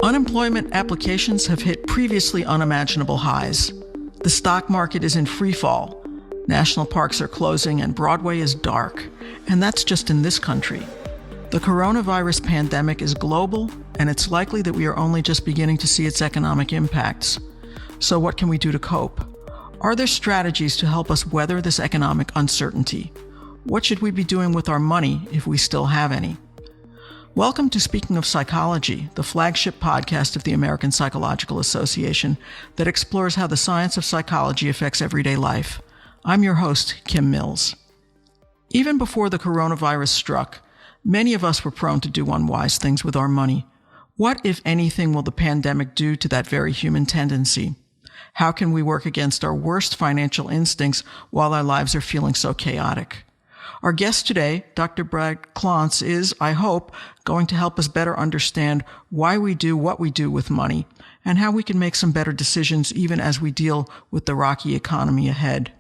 Unemployment applications have hit previously unimaginable highs. The stock market is in free fall. National parks are closing and Broadway is dark. And that's just in this country. The coronavirus pandemic is global, and it's likely that we are only just beginning to see its economic impacts. So what can we do to cope? Are there strategies to help us weather this economic uncertainty? What should we be doing with our money if we still have any? Welcome to Speaking of Psychology, the flagship podcast of the American Psychological Association that explores how the science of psychology affects everyday life. I'm your host, Kim Mills. Even before the coronavirus struck, many of us were prone to do unwise things with our money. What, if anything, will the pandemic do to that very human tendency? How can we work against our worst financial instincts while our lives are feeling so chaotic? Our guest today, Dr. Brad Klontz, is, I hope, going to help us better understand why we do what we do with money and how we can make some better decisions even as we deal with the rocky economy ahead.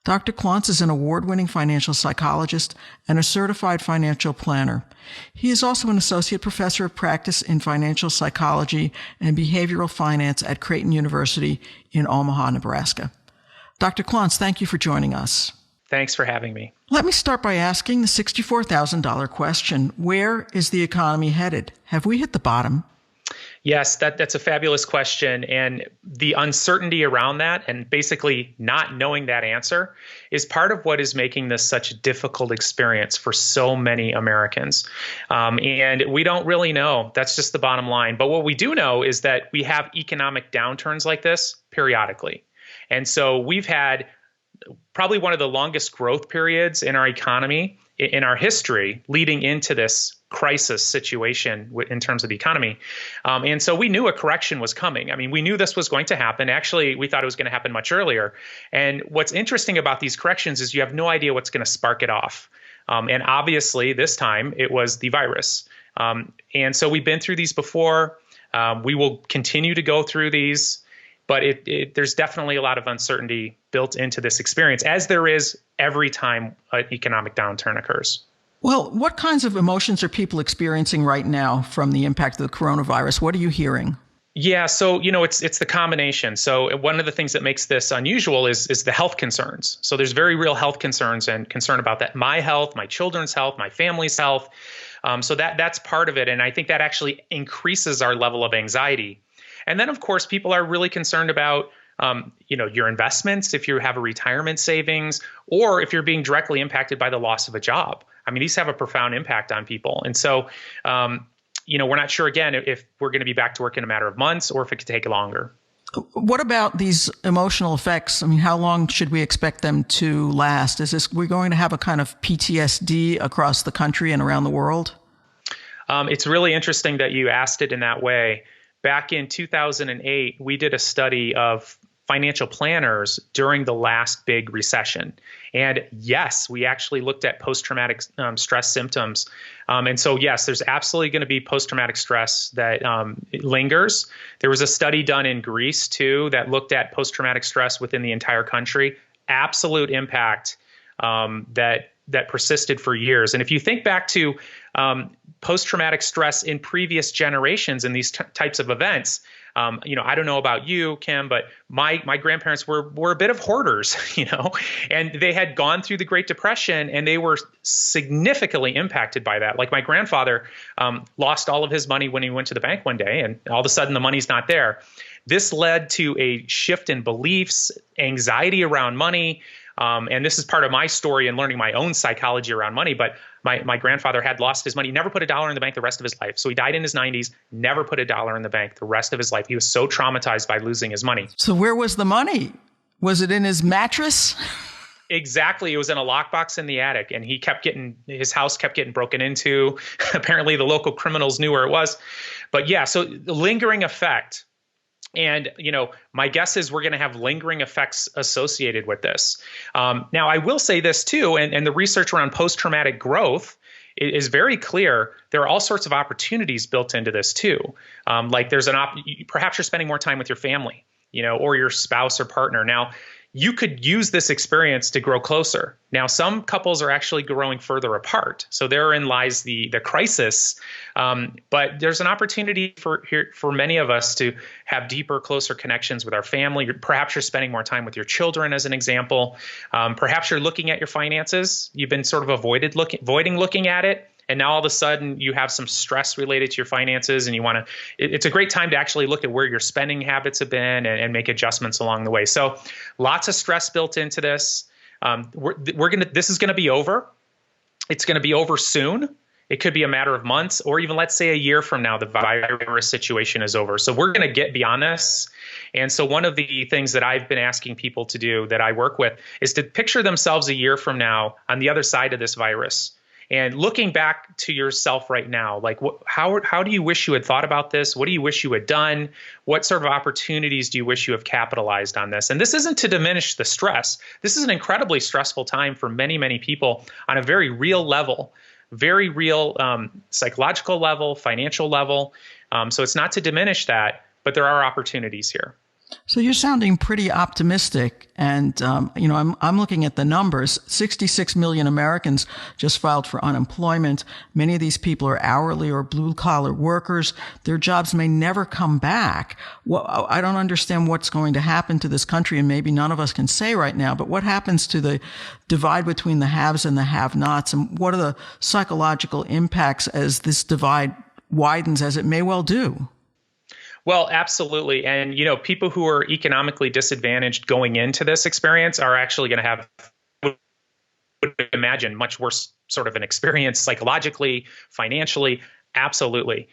Dr. Klontz is an award-winning financial psychologist and a certified financial planner. He is also an associate professor of practice in financial psychology and behavioral finance at Creighton University in Omaha, Nebraska. Dr. Klontz, thank you for joining us. Thanks for having me. Let me start by asking the $64,000 question. Where is the economy headed? Have we hit the bottom? Yes, that's a fabulous question. And the uncertainty around that and basically not knowing that answer is part of what is making this such a difficult experience for so many Americans. And we don't really know. That's just the bottom line. But what we do know is that we have economic downturns like this periodically. And so we've had probably one of the longest growth periods in our economy in our history leading into this crisis situation in terms of the economy. And so we knew a correction was coming. I mean, we knew this was going to happen. Actually, we thought it was going to happen much earlier. And what's interesting about these corrections is you have no idea what's going to spark it off. And obviously, this time it was the virus. And so we've been through these before. We will continue to go through these. But there's definitely a lot of uncertainty built into this experience, as there is every time an economic downturn occurs. Well, what kinds of emotions are people experiencing right now from the impact of the coronavirus? What are you hearing? Yeah, so, it's the combination. So one of the things that makes this unusual is the health concerns. So there's very real health concerns and concern about that. My health, my children's health, my family's health. So that's part of it. And I think that actually increases our level of anxiety. And then, of course, people are really concerned about, your investments, if you have a retirement savings, or if you're being directly impacted by the loss of a job. I mean, these have a profound impact on people. And so, we're not sure, again, if we're going to be back to work in a matter of months or if it could take longer. What about these emotional effects? I mean, how long should we expect them to last? We're going to have a kind of PTSD across the country and around the world? It's really interesting that you asked it in that way. Back in 2008, we did a study of financial planners during the last big recession. And yes, we actually looked at post-traumatic stress symptoms. And so, yes, there's absolutely going to be post-traumatic stress that lingers. There was a study done in Greece, too, that looked at post-traumatic stress within the entire country. Absolute impact that persisted for years. And if you think back to post-traumatic stress in previous generations in these types of events, I don't know about you, Kim, but my grandparents were a bit of hoarders, and they had gone through the Great Depression and they were significantly impacted by that. Like my grandfather lost all of his money when he went to the bank one day, and all of a sudden the money's not there. This led to a shift in beliefs, anxiety around money. And this is part of my story and learning my own psychology around money. But my grandfather had lost his money, never put a dollar in the bank the rest of his life. So he died in his 90s, never put a dollar in the bank the rest of his life. He was so traumatized by losing his money. So where was the money? Was it in his mattress? Exactly. It was in a lockbox in the attic, and his house kept getting broken into. Apparently the local criminals knew where it was. But yeah, so the lingering effect. And, my guess is we're going to have lingering effects associated with this. Now, I will say this, too, and the research around post-traumatic growth is very clear. There are all sorts of opportunities built into this, too. Like there's perhaps you're spending more time with your family, or your spouse or partner. Now, you could use this experience to grow closer. Now, some couples are actually growing further apart. So therein lies the crisis. But there's an opportunity for many of us to have deeper, closer connections with our family. Perhaps you're spending more time with your children, as an example. Perhaps you're looking at your finances. You've been sort of avoiding looking at it. And now all of a sudden you have some stress related to your finances, and it's a great time to actually look at where your spending habits have been and make adjustments along the way. So lots of stress built into this. This is going to be over. It's going to be over soon. It could be a matter of months, or even let's say a year from now, the virus situation is over. So we're going to get beyond this. And so one of the things that I've been asking people to do that I work with is to picture themselves a year from now on the other side of this virus. And looking back to yourself right now, like how do you wish you had thought about this? What do you wish you had done? What sort of opportunities do you wish you have capitalized on this? And this isn't to diminish the stress. This is an incredibly stressful time for many, many people on a very real level, very real psychological level, financial level. So it's not to diminish that, but there are opportunities here. So you're sounding pretty optimistic, and I'm looking at the numbers. 66 million Americans just filed for unemployment. Many of these people are hourly or blue-collar workers. Their jobs may never come back. Well, I don't understand what's going to happen to this country, and maybe none of us can say right now, but what happens to the divide between the haves and the have-nots, and what are the psychological impacts as this divide widens, as it may well do? Well, absolutely. And, people who are economically disadvantaged going into this experience are actually going to have, I would imagine, much worse sort of an experience psychologically, financially. Absolutely.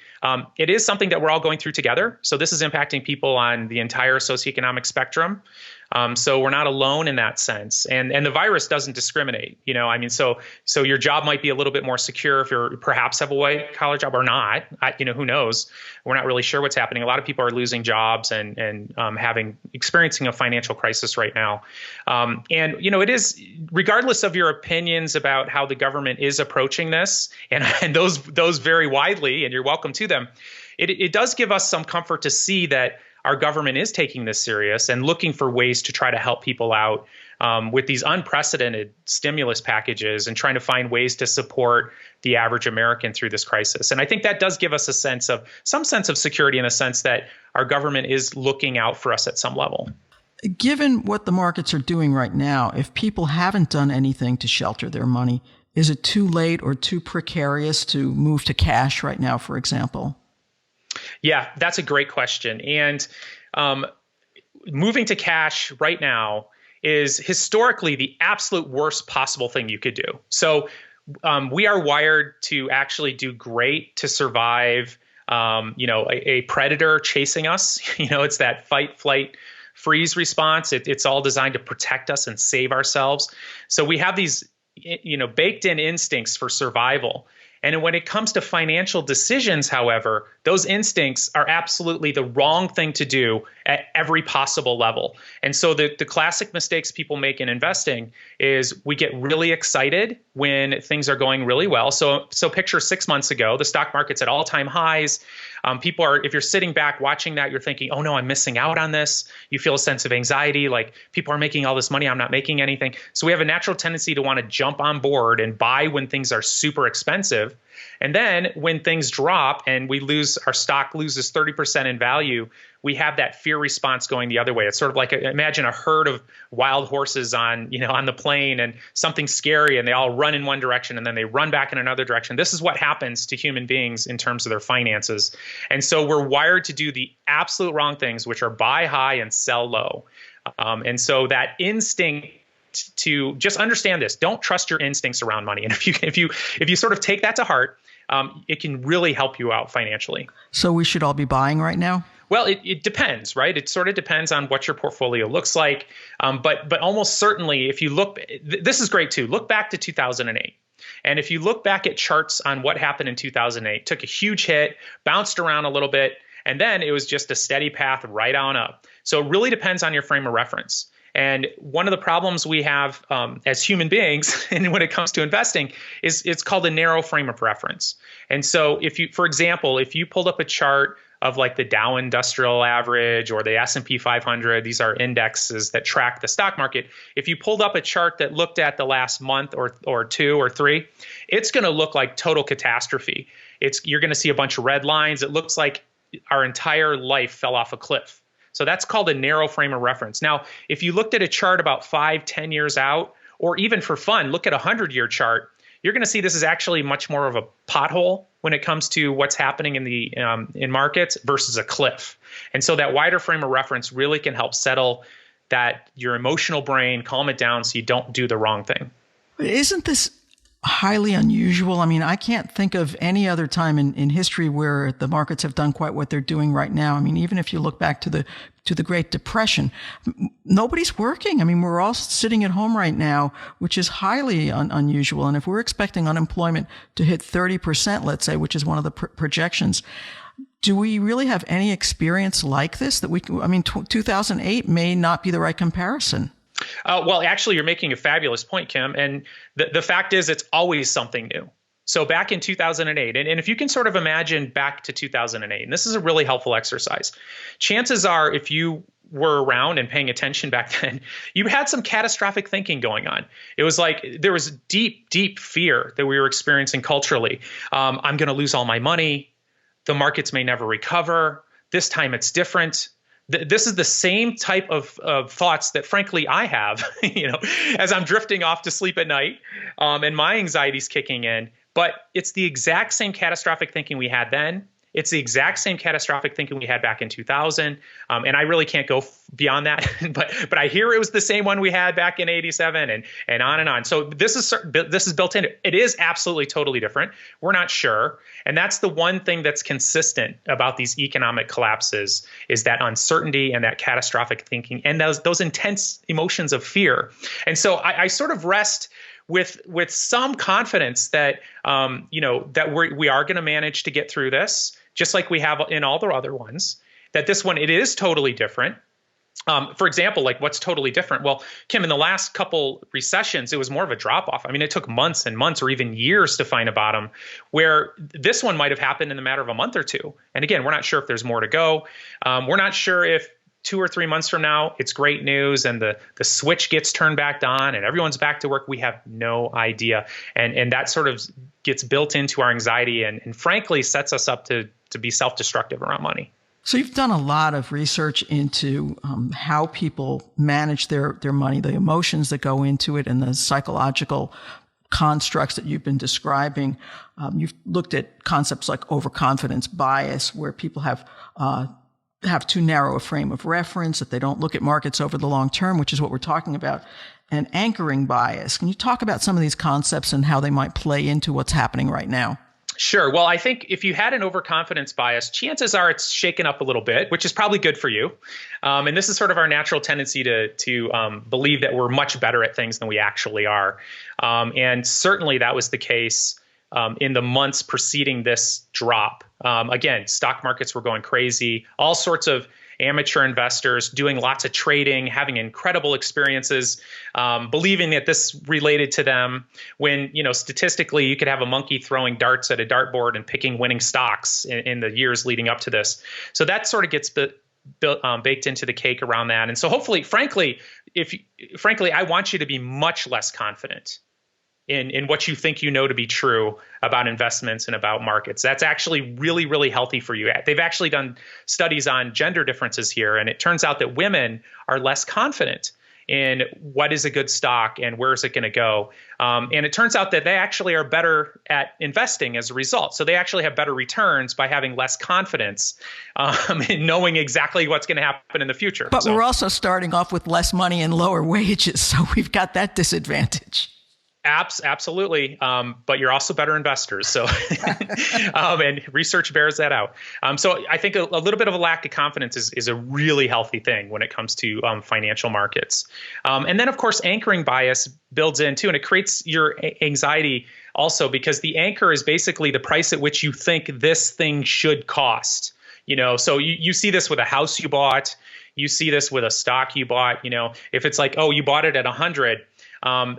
It is something that we're all going through together. So this is impacting people on the entire socioeconomic spectrum. So we're not alone in that sense. And the virus doesn't discriminate. So your job might be a little bit more secure if you perhaps have a white collar job or not. Who knows? We're not really sure what's happening. A lot of people are losing jobs and experiencing a financial crisis right now. It is, regardless of your opinions about how the government is approaching this, and those vary widely, and you're welcome to them. It does give us some comfort to see that our government is taking this serious and looking for ways to try to help people out with these unprecedented stimulus packages and trying to find ways to support the average American through this crisis. And I think that does give us some sense of security, in a sense that our government is looking out for us at some level. Given what the markets are doing right now, if people haven't done anything to shelter their money, is it too late or too precarious to move to cash right now, for example? Yeah, that's a great question. And moving to cash right now is historically the absolute worst possible thing you could do. So we are wired to actually do great to survive, a predator chasing us. It's that fight, flight, freeze response. It's all designed to protect us and save ourselves. So we have these, baked in instincts for survival. And when it comes to financial decisions, however, those instincts are absolutely the wrong thing to do at every possible level. And so the classic mistakes people make in investing is we get really excited when things are going really well. So picture 6 months ago, the stock market's at all-time highs. If you're sitting back watching that, you're thinking, oh no, I'm missing out on this. You feel a sense of anxiety, like people are making all this money, I'm not making anything. So we have a natural tendency to want to jump on board and buy when things are super expensive. And then when things drop and our stock loses 30% in value, we have that fear response going the other way. It's sort of like imagine a herd of wild horses on the plain, and something scary, and they all run in one direction and then they run back in another direction. This is what happens to human beings in terms of their finances. And so we're wired to do the absolute wrong things, which are buy high and sell low. And so that instinct to just understand this, don't trust your instincts around money. And if you sort of take that to heart, it can really help you out financially. So we should all be buying right now? Well, it depends, right? It sort of depends on what your portfolio looks like. But almost certainly, if you look, this is great too. Look back to 2008. And if you look back at charts on what happened in 2008, took a huge hit, bounced around a little bit, and then it was just a steady path right on up. So it really depends on your frame of reference. And one of the problems we have as human beings, and when it comes to investing, is it's called a narrow frame of reference. And so for example, if you pulled up a chart of like the Dow Industrial Average or the S&P 500. These are indexes that track the stock market. If you pulled up a chart that looked at the last month or two or three, it's going to look like total catastrophe. You're going to see a bunch of red lines. It looks like our entire life fell off a cliff. So that's called a narrow frame of reference. Now, if you looked at a chart about 5-10 years out, or even for fun, look at a 100-year chart, you're going to see this is actually much more of a pothole when it comes to what's happening in markets versus a cliff. And so that wider frame of reference really can help settle that your emotional brain, calm it down so you don't do the wrong thing. Isn't this highly unusual? I mean, I can't think of any other time in history where the markets have done quite what they're doing right now. I mean, even if you look back to the Great Depression, nobody's working. I mean, we're all sitting at home right now, which is highly unusual. And if we're expecting unemployment to hit 30%, let's say, which is one of the projections, do we really have any experience like this? 2008 may not be the right comparison. Well, actually, you're making a fabulous point, Kim. And the fact is, it's always something new. So back in 2008, and if you can sort of imagine back to 2008, and this is a really helpful exercise, chances are if you were around and paying attention back then, you had some catastrophic thinking going on. It was like there was deep, deep fear that we were experiencing culturally. I'm going to lose all my money. The markets may never recover. This time it's different. This is the same type of thoughts that, frankly, I have, as I'm drifting off to sleep at night, and my anxiety's kicking in. But it's the exact same catastrophic thinking we had then. It's the exact same catastrophic thinking we had back in 2000. And I really can't go beyond that. but I hear it was the same one we had back in 87 and on and on. So this is built in. It is absolutely totally different. We're not sure. And that's the one thing that's consistent about these economic collapses is that uncertainty and that catastrophic thinking and those intense emotions of fear. And so I sort of rest with some confidence that that we are going to manage to get through this, just like we have in all the other ones. That this one, it is totally different. For example, like what's totally different? Well, Kim, in the last couple recessions, it was more of a drop off. I mean, it took months and months or even years to find a bottom, where this one might have happened in the matter of a month or two. And again, we're not sure if there's more to go. We're not sure if 2 or 3 months from now, it's great news and the switch gets turned back on and everyone's back to work. We have no idea. And that sort of gets built into our anxiety and frankly sets us up to be self-destructive around money. So you've done a lot of research into how people manage their money, the emotions that go into it and the psychological constructs that you've been describing. You've looked at concepts like overconfidence bias, where people have too narrow a frame of reference, that they don't look at markets over the long term, which is what we're talking about, and anchoring bias. Can you talk about some of these concepts and how they might play into what's happening right now? Sure. Well, I think if you had an overconfidence bias, chances are it's shaken up a little bit, which is probably good for you. And this is sort of our natural tendency to believe that we're much better at things than we actually are. And certainly that was the case in the months preceding this drop. Again, stock markets were going crazy, all sorts of amateur investors doing lots of trading, having incredible experiences, believing that this related to them when, statistically you could have a monkey throwing darts at a dartboard and picking winning stocks in the years leading up to this. So that sort of gets baked into the cake around that. And so hopefully, frankly, I want you to be much less confident in what you think to be true about investments and about markets. That's actually really, really healthy for you. They've actually done studies on gender differences here, and it turns out that women are less confident in what is a good stock and where is it going to go. And it turns out that they actually are better at investing as a result. So they actually have better returns by having less confidence in knowing exactly what's going to happen in the future. But we're also starting off with less money and lower wages, so we've got that disadvantage. Absolutely. But you're also better investors. So, and research bears that out. So I think a little bit of a lack of confidence is a really healthy thing when it comes to financial markets. And then, of course, anchoring bias builds in too, and it creates your anxiety also because the anchor is basically the price at which you think this thing should cost. So you see this with a house you bought. You see this with a stock you bought. If it's like, oh, you bought it at 100.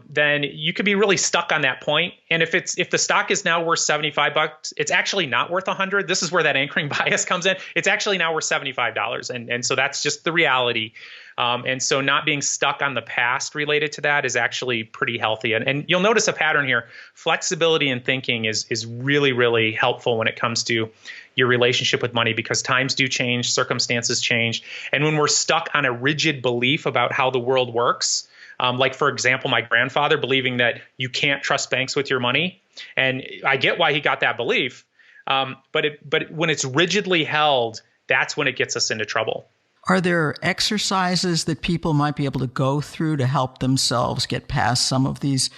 then you could be really stuck on that point. And if the stock is now worth $75, it's actually not worth 100. This is where that anchoring bias comes in. It's actually now worth $75. And so that's just the reality. And so not being stuck on the past related to that is actually pretty healthy. And you'll notice a pattern here. Flexibility in thinking is really, really helpful when it comes to your relationship with money, because times do change, circumstances change. And when we're stuck on a rigid belief about how the world works, like, for example, my grandfather believing that you can't trust banks with your money. And I get why he got that belief. But when it's rigidly held, that's when it gets us into trouble. Are there exercises that people might be able to go through to help themselves get past some of these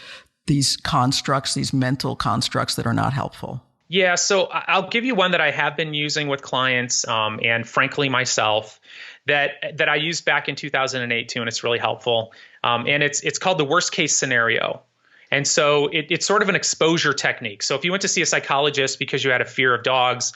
constructs, these mental constructs that are not helpful? Yeah, so I'll give you one that I have been using with clients, and frankly myself, that I used back in 2008 too, and it's really helpful. And it's called the worst case scenario. And so it's sort of an exposure technique. So if you went to see a psychologist because you had a fear of dogs,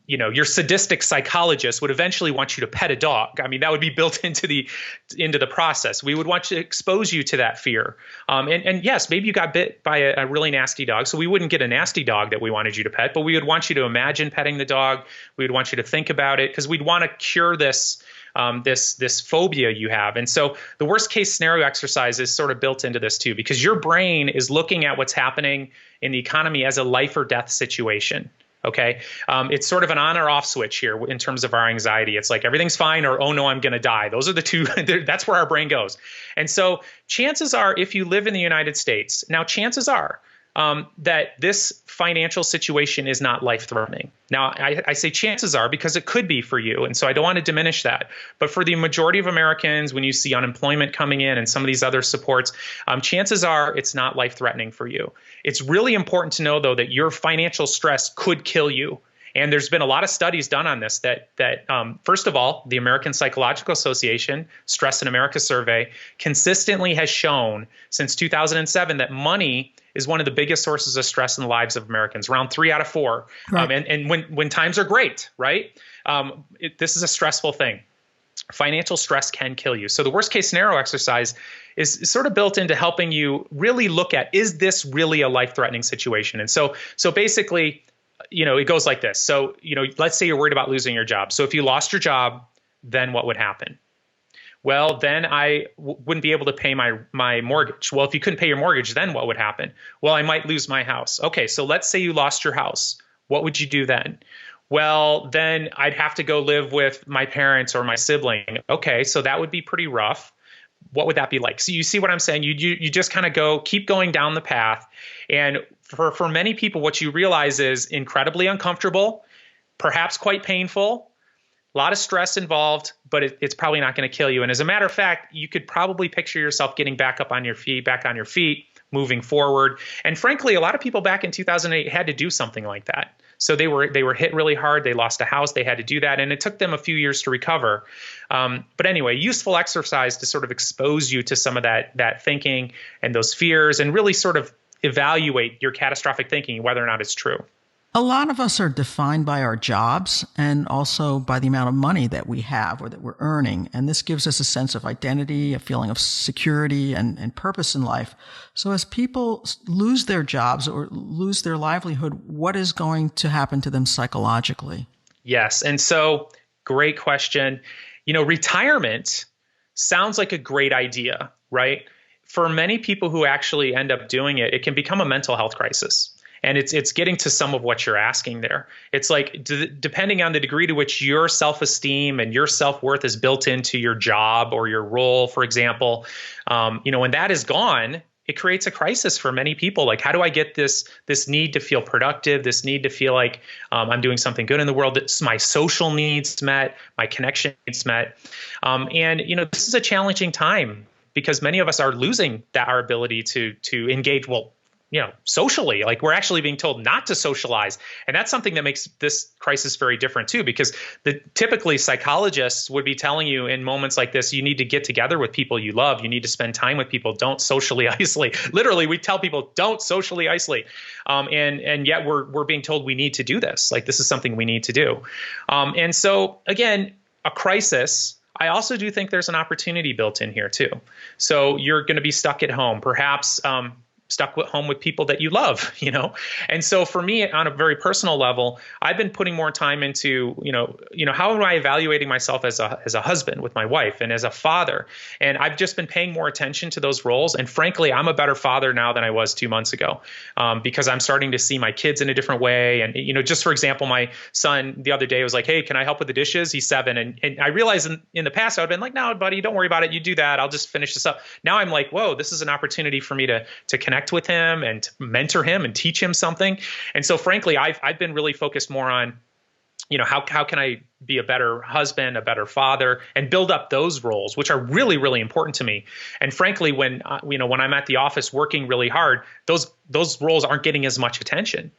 your sadistic psychologist would eventually want you to pet a dog. I mean, that would be built into the process. We would want to expose you to that fear. And yes, maybe you got bit by a really nasty dog. So we wouldn't get a nasty dog that we wanted you to pet, but we would want you to imagine petting the dog. We would want you to think about it because we'd want to cure this phobia you have. And so the worst case scenario exercise is sort of built into this too, because your brain is looking at what's happening in the economy as a life or death situation. Okay. It's sort of an on or off switch here in terms of our anxiety. It's like everything's fine or, oh no, I'm going to die. Those are the two. That's where our brain goes. And so chances are, if you live in the United States, now chances are that this financial situation is not life-threatening. Now, I say chances are because it could be for you, and so I don't want to diminish that. But for the majority of Americans, when you see unemployment coming in and some of these other supports, chances are it's not life-threatening for you. It's really important to know, though, that your financial stress could kill you. And there's been a lot of studies done on this that first of all, the American Psychological Association Stress in America survey consistently has shown since 2007 that money is one of the biggest sources of stress in the lives of Americans, around 3 out of 4. Right. And when times are great, right? This is a stressful thing. Financial stress can kill you. So the worst case scenario exercise is sort of built into helping you really look at, is this really a life-threatening situation? And so basically, it goes like this. So, let's say you're worried about losing your job. So if you lost your job, then what would happen? Well, then I wouldn't be able to pay my mortgage. Well, if you couldn't pay your mortgage, then what would happen? Well, I might lose my house. Okay, so let's say you lost your house. What would you do then? Well, then I'd have to go live with my parents or my sibling. Okay, so that would be pretty rough. What would that be like? So you see what I'm saying? You just kind of keep going down the path. And for many people, what you realize is incredibly uncomfortable, perhaps quite painful, a lot of stress involved, but it's probably not going to kill you. And as a matter of fact, you could probably picture yourself getting back on your feet, moving forward. And frankly, a lot of people back in 2008 had to do something like that. So they were hit really hard. They lost a house. They had to do that. And it took them a few years to recover. But anyway, useful exercise to sort of expose you to some of that thinking and those fears and really sort of evaluate your catastrophic thinking, whether or not it's true. A lot of us are defined by our jobs and also by the amount of money that we have or that we're earning. And this gives us a sense of identity, a feeling of security and purpose in life. So as people lose their jobs or lose their livelihood, what is going to happen to them psychologically? Yes. And so great question. Retirement sounds like a great idea, right? For many people who actually end up doing it, it can become a mental health crisis. And it's getting to some of what you're asking there. It's like, depending on the degree to which your self-esteem and your self-worth is built into your job or your role, for example, when that is gone, it creates a crisis for many people. Like, how do I get this need to feel productive, this need to feel like I'm doing something good in the world, that's my social needs met, my connection needs met. This is a challenging time because many of us are losing our ability to engage, socially. Like, we're actually being told not to socialize. And that's something that makes this crisis very different too, because typically psychologists would be telling you in moments like this, you need to get together with people you love. You need to spend time with people. Don't socially isolate. Literally, we tell people, don't socially isolate. And yet we're being told we need to do this. Like, this is something we need to do. And so again, a crisis, I also do think there's an opportunity built in here too. So you're going to be stuck at home, perhaps stuck at home with people that you love, And so for me, on a very personal level, I've been putting more time into, how am I evaluating myself as a husband with my wife and as a father? And I've just been paying more attention to those roles. And frankly, I'm a better father now than I was 2 months ago, because I'm starting to see my kids in a different way. And, just for example, my son the other day was like, hey, can I help with the dishes? He's 7. And I realized in the past, I would have been like, no, buddy, don't worry about it. You do that. I'll just finish this up. Now I'm like, whoa, this is an opportunity for me to connect with him and to mentor him and teach him something. And so frankly, I've been really focused more on, how can I be a better husband, a better father, and build up those roles, which are really, really important to me. And frankly, when I'm at the office working really hard, those roles aren't getting as much attention.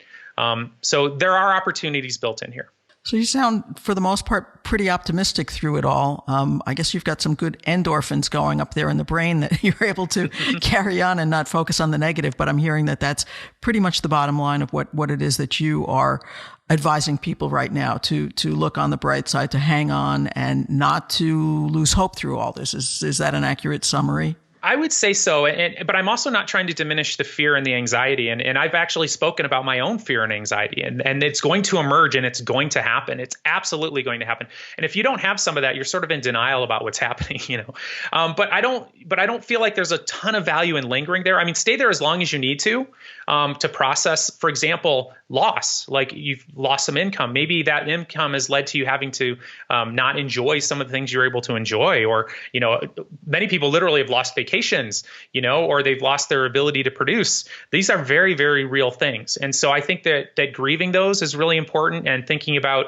So there are opportunities built in here. So you sound, for the most part, pretty optimistic through it all. I guess you've got some good endorphins going up there in the brain that you're able to carry on and not focus on the negative. But I'm hearing that that's pretty much the bottom line of what it is that you are advising people right now, to look on the bright side, to hang on, and not to lose hope through all this. Is that an accurate summary? I would say so. But I'm also not trying to diminish the fear and the anxiety. And I've actually spoken about my own fear and anxiety, and it's going to emerge and it's going to happen. It's absolutely going to happen. And if you don't have some of that, you're sort of in denial about what's happening, But I don't feel like there's a ton of value in lingering there. I mean, stay there as long as you need to process, for example, loss, like you've lost some income. Maybe that income has led to you having to not enjoy some of the things you're able to enjoy, or, many people literally have lost vacations, or they've lost their ability to produce. These are very, very real things. And so I think that grieving those is really important, and thinking about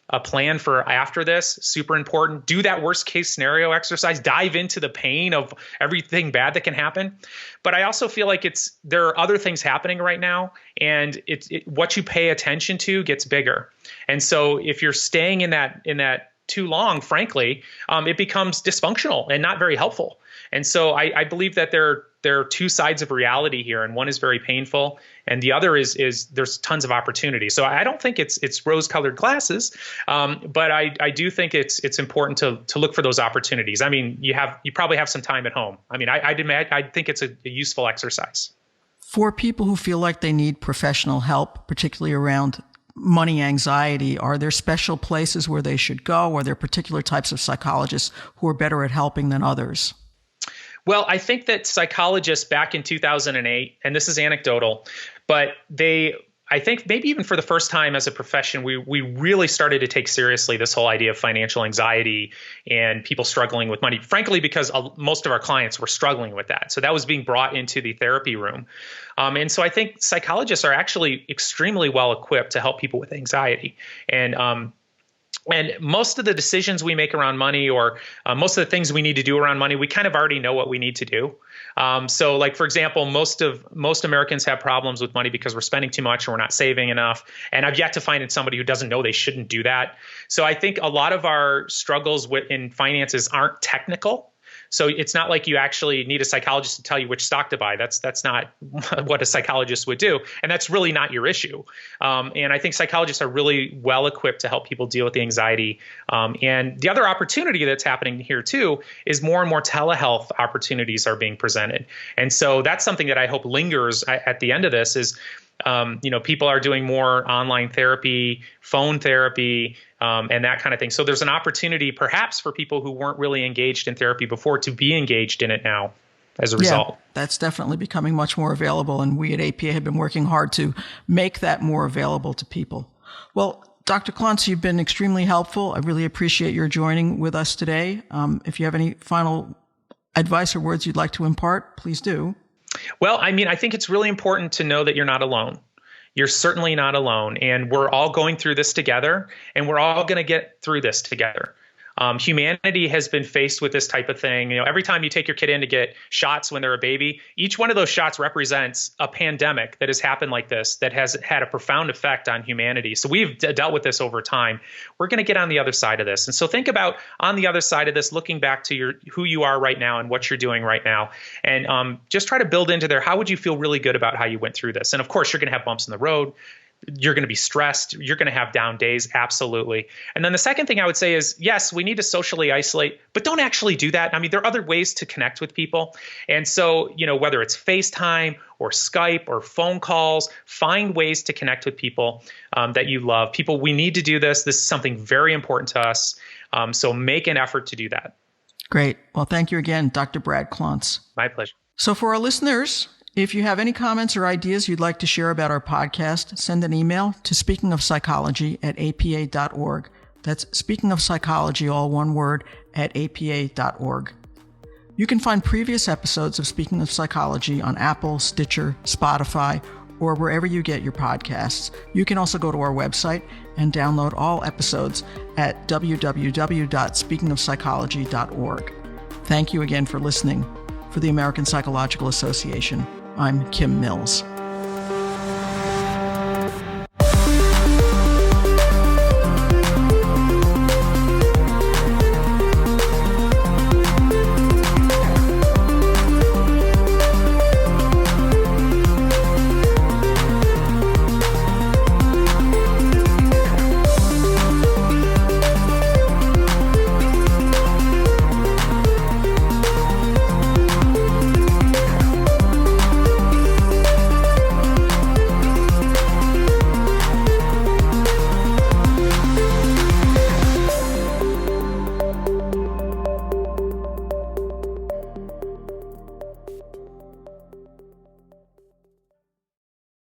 a plan for after this, super important. Do that worst case scenario exercise, dive into the pain of everything bad that can happen. But I also feel like there are other things happening right now, and what you pay attention to gets bigger. And so if you're staying in that too long, frankly, it becomes dysfunctional and not very helpful. And so I believe that there are two sides of reality here, and one is very painful, and the other is there's tons of opportunity. So I don't think it's rose-colored glasses, but I do think it's important to look for those opportunities. I mean, you probably have some time at home. I mean, I think it's a useful exercise. For people who feel like they need professional help, particularly around money anxiety, are there special places where they should go? Are there particular types of psychologists who are better at helping than others? Well, I think that psychologists back in 2008, and this is anecdotal, but I think maybe even for the first time as a profession, we really started to take seriously this whole idea of financial anxiety and people struggling with money, frankly, because most of our clients were struggling with that. So that was being brought into the therapy room. And so I think psychologists are actually extremely well equipped to help people with anxiety. And most of the decisions we make around money, or most of the things we need to do around money, we kind of already know what we need to do. So like, for example, most Americans have problems with money because we're spending too much or we're not saving enough. And I've yet to find somebody who doesn't know they shouldn't do that. So I think a lot of our struggles in finances aren't technical. So it's not like you actually need a psychologist to tell you which stock to buy. That's not what a psychologist would do. And that's really not your issue. And I think psychologists are really well equipped to help people deal with the anxiety. And the other opportunity that's happening here too is more and more telehealth opportunities are being presented. And so that's something that I hope lingers at the end of this is, people are doing more online therapy, phone therapy, and that kind of thing. So there's an opportunity perhaps for people who weren't really engaged in therapy before to be engaged in it now as a result. Yeah, that's definitely becoming much more available. And we at APA have been working hard to make that more available to people. Well, Dr. Klontz, you've been extremely helpful. I really appreciate your joining with us today. If you have any final advice or words you'd like to impart, please do. Well, I mean, I think it's really important to know that you're not alone. You're certainly not alone. And we're all going through this together, and we're all going to get through this together. Humanity has been faced with this type of thing. Every time you take your kid in to get shots when they're a baby, each one of those shots represents a pandemic that has happened like this, that has had a profound effect on humanity. So we've dealt with this over time. We're going to get on the other side of this. And so think about on the other side of this, looking back to who you are right now and what you're doing right now. And just try to build into there, how would you feel really good about how you went through this? And of course, you're going to have bumps in the road. You're going to be stressed. You're going to have down days. Absolutely. And then the second thing I would say is, yes, we need to socially isolate, but don't actually do that. I mean, there are other ways to connect with people. And so, whether it's FaceTime or Skype or phone calls, find ways to connect with people that you love. People, we need to do this. This is something very important to us. So make an effort to do that. Great. Well, thank you again, Dr. Brad Klontz. My pleasure. So for our listeners, if you have any comments or ideas you'd like to share about our podcast, send an email to speakingofpsychology@apa.org. That's Speaking of Psychology, all one word, @apa.org. You can find previous episodes of Speaking of Psychology on Apple, Stitcher, Spotify, or wherever you get your podcasts. You can also go to our website and download all episodes at www.speakingofpsychology.org. Thank you again for listening. For the American Psychological Association, I'm Kim Mills.